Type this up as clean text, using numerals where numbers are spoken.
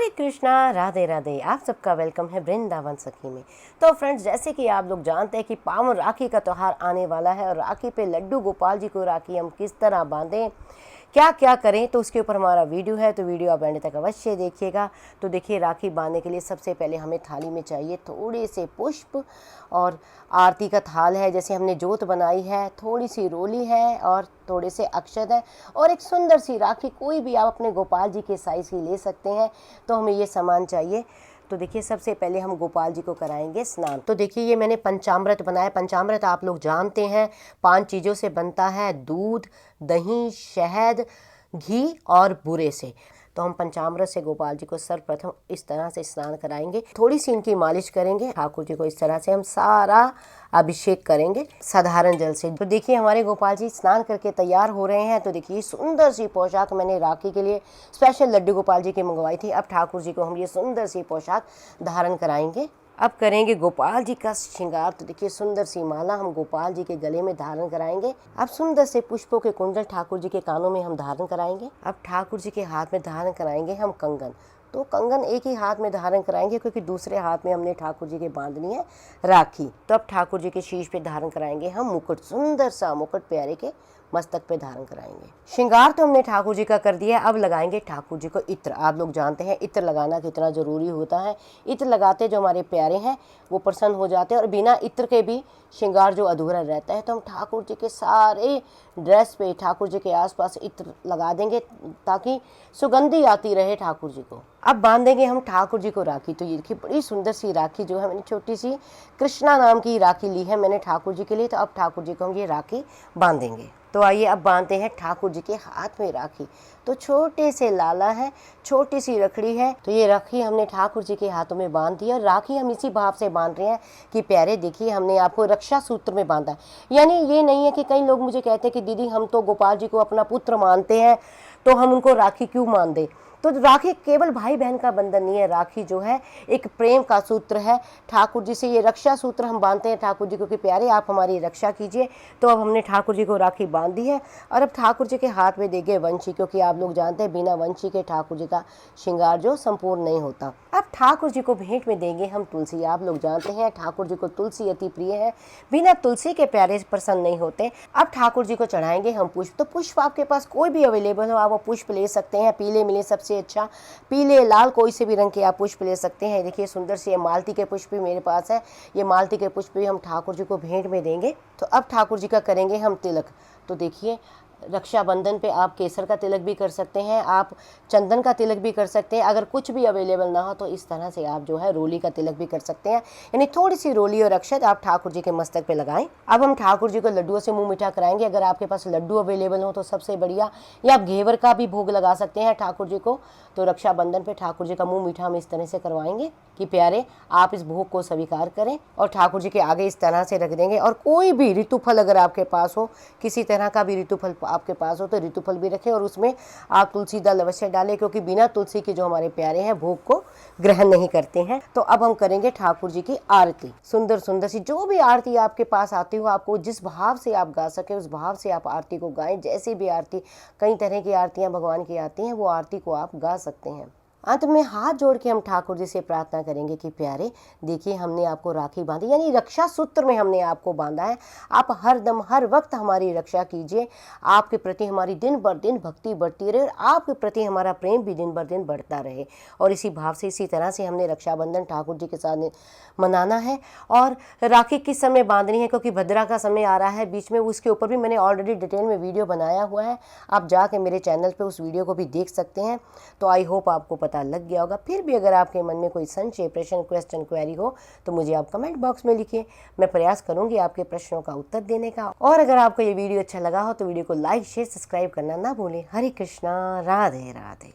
हरे कृष्णा, राधे राधे। आप सबका वेलकम है वृंदावन सखी में। तो फ्रेंड्स, जैसे कि आप लोग जानते हैं कि पावन राखी का त्यौहार आने वाला है और राखी पे लड्डू गोपाल जी को राखी हम किस तरह बांधें, क्या क्या करें, तो उसके ऊपर हमारा वीडियो है। तो वीडियो आप एंड तक अवश्य देखिएगा। तो देखिए, राखी बांधने के लिए सबसे पहले हमें थाली में चाहिए थोड़े से पुष्प और आरती का थाल है, जैसे हमने जोत बनाई है, थोड़ी सी रोली है और थोड़े से अक्षत है और एक सुंदर सी राखी। कोई भी आप अपने गोपाल जी के साइज़ की ले सकते हैं। तो हमें ये सामान चाहिए। तो देखिए, सबसे पहले हम गोपाल जी को कराएंगे स्नान। तो देखिए, ये मैंने पंचामृत बनाया। पंचामृत आप लोग जानते हैं 5 चीज़ों से बनता है: दूध, दही, शहद, घी और बूरे से। तो हम पंचामृत से गोपाल जी को सर्वप्रथम इस तरह से स्नान कराएंगे। थोड़ी सी इनकी मालिश करेंगे। ठाकुर जी को इस तरह से हम सारा अभिषेक करेंगे साधारण जल से। तो देखिए, हमारे गोपाल जी स्नान करके तैयार हो रहे हैं। तो देखिए, सुंदर सी पोशाक मैंने राखी के लिए स्पेशल लड्डू गोपाल जी की मंगवाई थी। अब ठाकुर जी को हम ये सुंदर सी पोशाक धारण कराएंगे। अब करेंगे गोपाल जी का श्रृंगार। तो देखिए, सुंदर सी माला हम गोपाल जी के गले में धारण कराएंगे। अब सुंदर से पुष्पों के कुंडल ठाकुर जी के कानों में हम धारण कराएंगे। अब ठाकुर जी के हाथ में धारण कराएंगे हम कंगन। तो कंगन एक ही हाथ में धारण कराएंगे, क्योंकि दूसरे हाथ में हमने ठाकुर जी के बांधनी है राखी। तो अब ठाकुर जी के शीश पे धारण कराएंगे हम मुकुट। सुंदर सा मुकुट प्यारे के मस्तक पे धारण कराएंगे। श्रृंगार तो हमने ठाकुर जी का कर दिया। अब लगाएंगे ठाकुर जी को इत्र। आप लोग जानते हैं इत्र लगाना कितना जरूरी होता है। इत्र लगाते जो हमारे प्यारे हैं वो प्रसन्न हो जाते हैं, और बिना इत्र के भी श्रृंगार जो अधूरा रहता है। तो हम ठाकुर जी के सारे ड्रेस पे, ठाकुर जी के आसपास इत्र लगा देंगे ताकि सुगंधी आती रहे ठाकुर जी को। अब बांधेंगे हम ठाकुर जी को राखी। तो ये देखिए, बड़ी सुंदर सी राखी जो है मैंने छोटी सी कृष्णा नाम की राखी ली है मैंने ठाकुर जी के लिए। तो अब ठाकुर जी को हम ये राखी बांधेंगे। तो आइए अब बांधते हैं ठाकुर जी के हाथ में राखी। तो छोटे से लाला है, छोटी सी रखड़ी है। तो ये राखी हमने ठाकुर जी के हाथों में बांध दी। और राखी हम इसी भाव से बांध रहे हैं कि प्यारे, देखिए हमने आपको रक्षा सूत्र में बांधा। यानी ये नहीं है कि कई लोग मुझे कहते हैं कि दीदी हम तो गोपाल जी को अपना पुत्र मानते हैं, तो हम उनको राखी क्यों मान दें। तो राखी केवल भाई बहन का बंधन नहीं है। राखी जो है एक प्रेम का सूत्र है। ठाकुर जी से ये रक्षा सूत्र हम बांधते हैं ठाकुर जी को कि प्यारे आप हमारी रक्षा कीजिए। तो अब हमने ठाकुर जी को राखी बांध दी है। और अब ठाकुर जी के हाथ में देंगे वंशी, क्योंकि आप लोग जानते हैं बिना वंशी के ठाकुर जी का श्रृंगार जो संपूर्ण नहीं होता। अब ठाकुर जी को भेंट में देंगे हम तुलसी। आप लोग जानते हैं ठाकुर जी को तुलसी अति प्रिय है। बिना तुलसी के प्यारे प्रसन्न नहीं होते। अब ठाकुर जी को चढ़ाएंगे हम पुष्प। तो पुष्प आपके पास कोई भी अवेलेबल हो, आप वो पुष्प ले सकते हैं। पीले मिले सबसे अच्छा, पीले लाल कोई से भी रंग के आप पुष्प ले सकते हैं। देखिए, सुंदर से मालती के पुष्प भी मेरे पास है। ये मालती के पुष्प भी हम ठाकुर जी को भेंट में देंगे। तो अब ठाकुर जी का करेंगे हम तिलक। तो देखिए, रक्षाबंधन पे आप केसर का तिलक भी कर सकते हैं, आप चंदन का तिलक भी कर सकते हैं। अगर कुछ भी अवेलेबल ना हो तो इस तरह से आप जो है रोली का तिलक भी कर सकते हैं। यानी थोड़ी सी रोली और अक्षत आप ठाकुर जी के मस्तक पे लगाएं। अब हम ठाकुर जी को लड्डुओं से मुंह मीठा कराएंगे। अगर आपके पास लड्डू अवेलेबल हो तो सबसे बढ़िया, या आप घेवर का भी भोग लगा सकते हैं ठाकुर जी को। तो रक्षाबंधन पे ठाकुर जी का मुंह मीठा हम इस तरह से करवाएंगे कि प्यारे आप इस भोग को स्वीकार करें, और ठाकुर जी के आगे इस तरह से रख देंगे। और कोई भी ऋतुफल अगर आपके पास हो, किसी तरह का भी ऋतुफल आपके पास हो तो ऋतुफल भी रखें, और उसमें आप तुलसी दल अवश्य डालें, क्योंकि बिना तुलसी के जो हमारे प्यारे हैं भोग को ग्रहण नहीं करते हैं। तो अब हम करेंगे ठाकुर जी की आरती। सुंदर सुंदर सी जो भी आरती आपके पास आती हो, आपको जिस भाव से आप गा सके उस भाव से आप आरती को गाएं। जैसी भी आरती, कई तरह की आरतियां भगवान की आती हैं, वो आरती को आप गा सकते हैं। अंत में हाथ जोड़ के हम ठाकुर जी से प्रार्थना करेंगे कि प्यारे, देखिए हमने आपको राखी बांधी, यानी रक्षा सूत्र में हमने आपको बांधा है। आप हर दम हर वक्त हमारी रक्षा कीजिए। आपके प्रति हमारी दिन बर दिन भक्ति बढ़ती रहे, और आपके प्रति हमारा प्रेम भी दिन बर दिन बढ़ता रहे। और इसी भाव से, इसी तरह से हमने रक्षाबंधन ठाकुर जी के साथ मनाना है। और राखी किस समय बांधनी है, क्योंकि भद्रा का समय आ रहा है बीच में, उसके ऊपर भी मैंने ऑलरेडी डिटेल में वीडियो बनाया हुआ है। आप जाके मेरे चैनल पे उस वीडियो को भी देख सकते हैं। तो आई होप आपको पता लग गया होगा। फिर भी अगर आपके मन में कोई संशय, प्रश्न, क्वेश्चन, क्वेरी हो तो मुझे आप कमेंट बॉक्स में लिखिए। मैं प्रयास करूंगी आपके प्रश्नों का उत्तर देने का। और अगर आपको ये वीडियो अच्छा लगा हो तो वीडियो को लाइक, शेयर, सब्सक्राइब करना ना भूलें। हरे कृष्णा, राधे राधे।